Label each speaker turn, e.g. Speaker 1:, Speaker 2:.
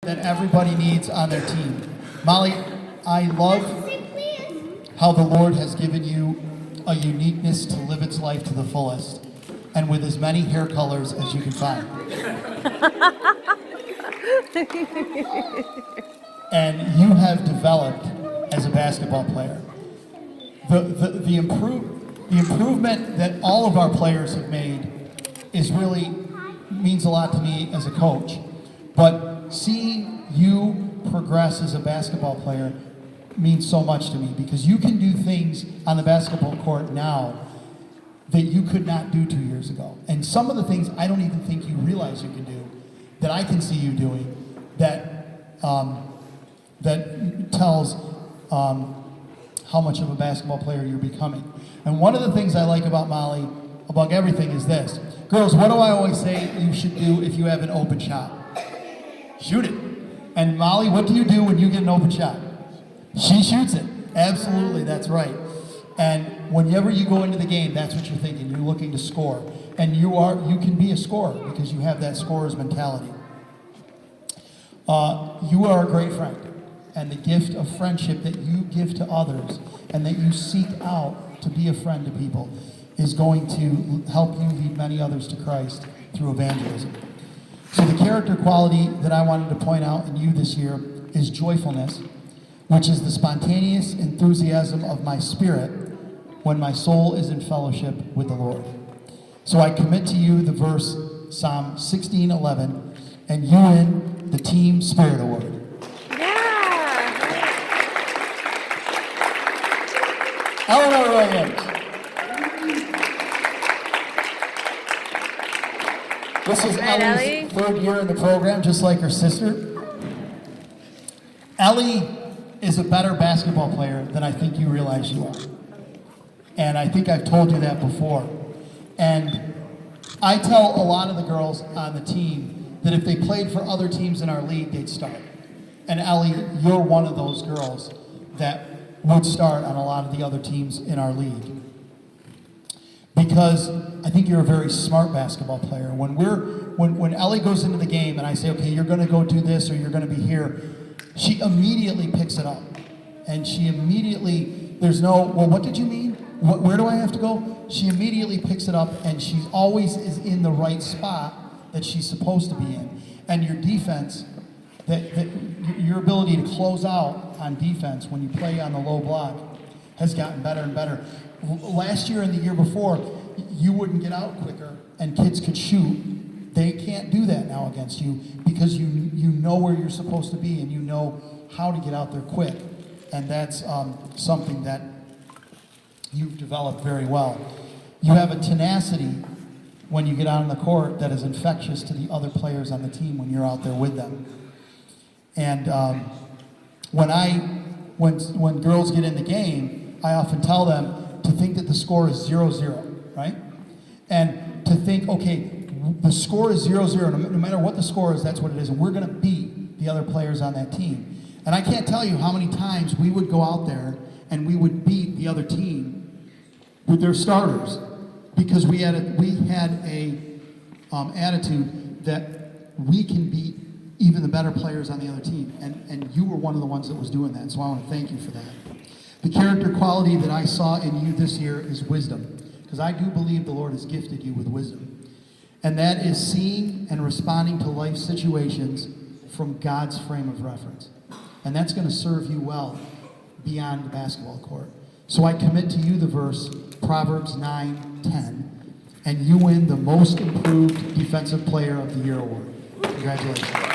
Speaker 1: that everybody needs on their team. Molly, I love how the Lord has given you a uniqueness to live its life to the fullest, and with as many hair colors as you can find. And you have developed as a basketball player. The improvement that all of our players have made is really means a lot to me as a coach. But seeing you progress as a basketball player means so much to me, because you can do things on the basketball court now that you could not do 2 years ago. And some of the things I don't even think you realize you can do, that I can see you doing, that that tells how much of a basketball player you're becoming. And one of the things I like about Molly, above everything, is this. Girls, what do I always say you should do if you have an open shot? Shoot it. And Molly, what do you do when you get an open shot? She shoots it. Absolutely, that's right. And whenever you go into the game, that's what you're thinking. You're looking to score. And you can be a scorer because you have that scorer's mentality. You are a great friend. And the gift of friendship that you give to others and that you seek out to be a friend to people is going to help you lead many others to Christ through evangelism. So the character quality that I wanted to point out in you this year is joyfulness, which is the spontaneous enthusiasm of my spirit when my soul is in fellowship with the Lord. So I commit to you the verse Psalm 16:11, and you win the Team Spirit Award. Eleanor Williams. This is Ellie's third year in the program, just like her sister. Ellie is a better basketball player than I think you realize you are. And I think I've told you that before. And I tell a lot of the girls on the team that if they played for other teams in our league, they'd start. And Ellie, you're one of those girls that would start on a lot of the other teams in our league. Because I think you're a very smart basketball player. When Ellie goes into the game and I say, okay, you're gonna go do this or you're gonna be here, she immediately picks it up. And she immediately, there's no, well, what did you mean? Where do I have to go? She immediately picks it up, and she always is in the right spot that she's supposed to be in. And your defense, your ability to close out on defense when you play on the low block has gotten better and better. Last year and the year before, you wouldn't get out quicker and kids could shoot. They can't do that now against you because you know where you're supposed to be and you know how to get out there quick. And that's something that you've developed very well. You have a tenacity when you get out on the court that is infectious to the other players on the team when you're out there with them. And when girls get in the game, I often tell them to think that the score is 0-0, right? And to think, okay, the score is 0-0, no matter what the score is, that's what it is, and we're gonna beat the other players on that team. And I can't tell you how many times we would go out there and we would beat the other team with their starters because we had a attitude that we can beat even the better players on the other team. And you were one of the ones that was doing that, so I want to thank you for that. The character quality that I saw in you this year is wisdom, because I do believe the Lord has gifted you with wisdom. And that is seeing and responding to life situations from God's frame of reference. And that's going to serve you well beyond the basketball court. So I commit to you the verse, Proverbs 9:10, and you win the Most Improved Defensive Player of the Year award. Congratulations.